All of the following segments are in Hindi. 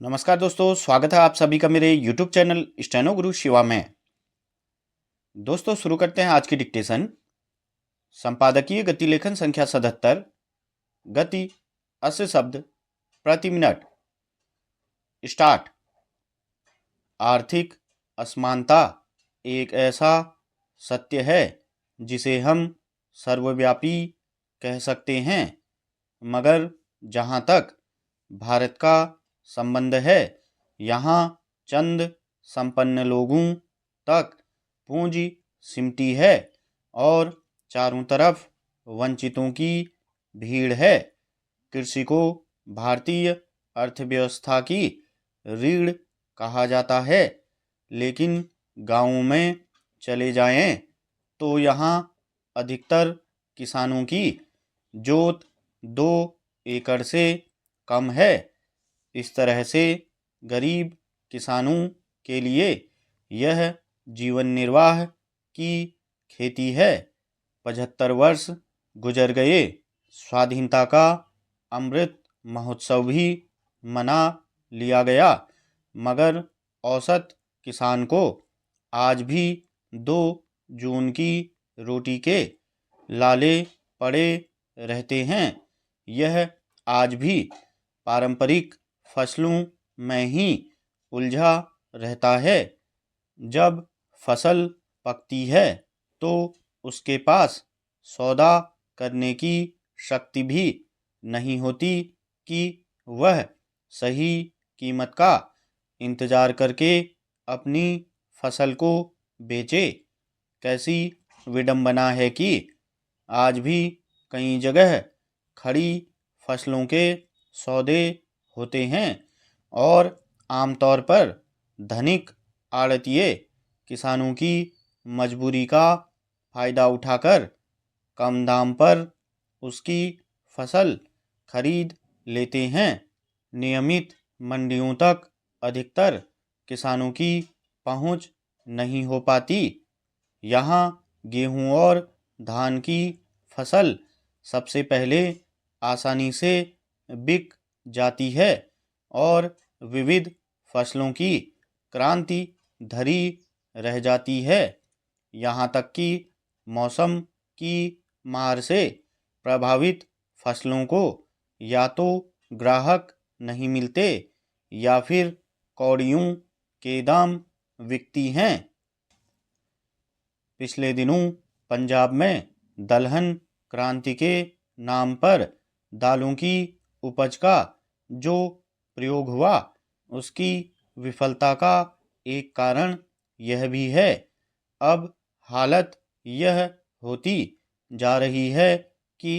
नमस्कार दोस्तों, स्वागत है आप सभी का मेरे YouTube चैनल स्टेनो गुरु शिवा में। दोस्तों शुरू करते हैं आज की डिक्टेशन। संपादकीय गति लेखन संख्या 77। गति 80 शब्द प्रति मिनट। स्टार्ट। आर्थिक असमानता एक ऐसा सत्य है जिसे हम सर्वव्यापी कह सकते हैं, मगर जहाँ तक भारत का संबंध है, यहाँ चंद संपन्न लोगों तक पूंजी सिमटी है और चारों तरफ वंचितों की भीड़ है। कृषि को भारतीय अर्थव्यवस्था की रीढ़ कहा जाता है, लेकिन गांवों में चले जाएं तो यहाँ अधिकतर किसानों की जोत 2 एकड़ से कम है। इस तरह से गरीब किसानों के लिए यह जीवन निर्वाह की खेती है। 75 वर्ष गुजर गए, स्वाधीनता का अमृत महोत्सव भी मना लिया गया, मगर औसत किसान को आज भी 2 जून की रोटी के लाले पड़े रहते हैं। यह आज भी पारंपरिक फसलों में ही उलझा रहता है। जब फसल पकती है तो उसके पास सौदा करने की शक्ति भी नहीं होती कि वह सही कीमत का इंतजार करके अपनी फसल को बेचे। कैसी विडंबना है कि आज भी कई जगह खड़ी फसलों के सौदे होते हैं और आमतौर पर धनिक आड़तिए किसानों की मजबूरी का फायदा उठाकर कम दाम पर उसकी फसल खरीद लेते हैं। नियमित मंडियों तक अधिकतर किसानों की पहुंच नहीं हो पाती। यहाँ गेहूं और धान की फसल सबसे पहले आसानी से बिक जाती है और विविध फसलों की क्रांति धरी रह जाती है। यहाँ तक कि मौसम की मार से प्रभावित फसलों को या तो ग्राहक नहीं मिलते या फिर कौड़ियों के दाम बिकती हैं। पिछले दिनों पंजाब में दलहन क्रांति के नाम पर दालों की उपज का जो प्रयोग हुआ, उसकी विफलता का एक कारण यह भी है। अब हालत यह होती जा रही है कि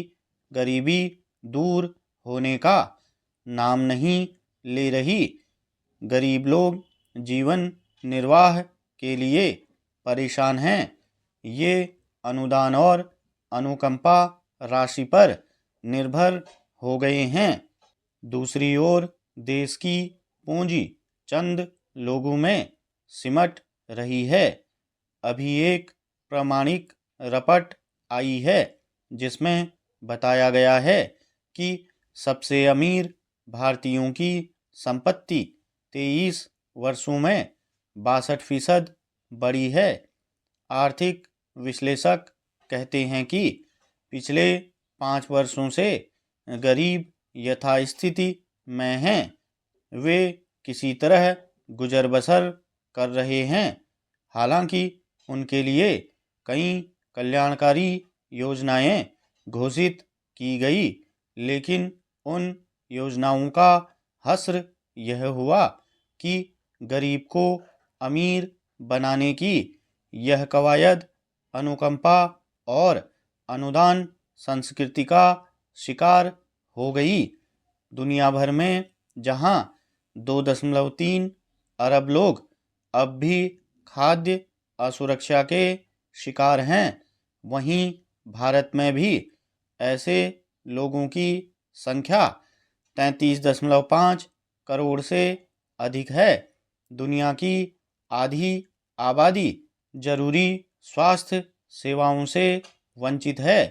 गरीबी दूर होने का नाम नहीं ले रही। गरीब लोग जीवन निर्वाह के लिए परेशान हैं। ये अनुदान और अनुकंपा राशि पर निर्भर हो गए हैं। दूसरी ओर देश की पूंजी चंद लोगों में सिमट रही है। अभी एक प्रामाणिक रिपोर्ट आई है जिसमें बताया गया है कि सबसे अमीर भारतीयों की संपत्ति 23 वर्षों में 62% बढ़ी है। आर्थिक विश्लेषक कहते हैं कि पिछले 5 वर्षों से गरीब यथास्थिति में हैं। वे किसी तरह गुजर बसर कर रहे हैं। हालांकि उनके लिए कई कल्याणकारी योजनाएं घोषित की गई, लेकिन उन योजनाओं का हश्र यह हुआ कि गरीब को अमीर बनाने की यह कवायद अनुकंपा और अनुदान संस्कृति का शिकार हो गई। दुनिया भर में जहां 2.3 अरब लोग अब भी खाद्य असुरक्षा के शिकार हैं, वहीं भारत में भी ऐसे लोगों की संख्या 33.5 करोड़ से अधिक है। दुनिया की आधी आबादी जरूरी स्वास्थ्य सेवाओं से वंचित है।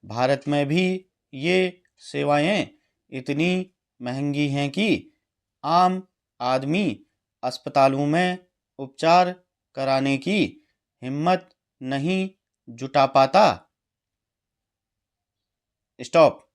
भारत में भी ये सेवाएं इतनी महंगी हैं कि आम आदमी अस्पतालों में उपचार कराने की हिम्मत नहीं जुटा पाता। स्टॉप।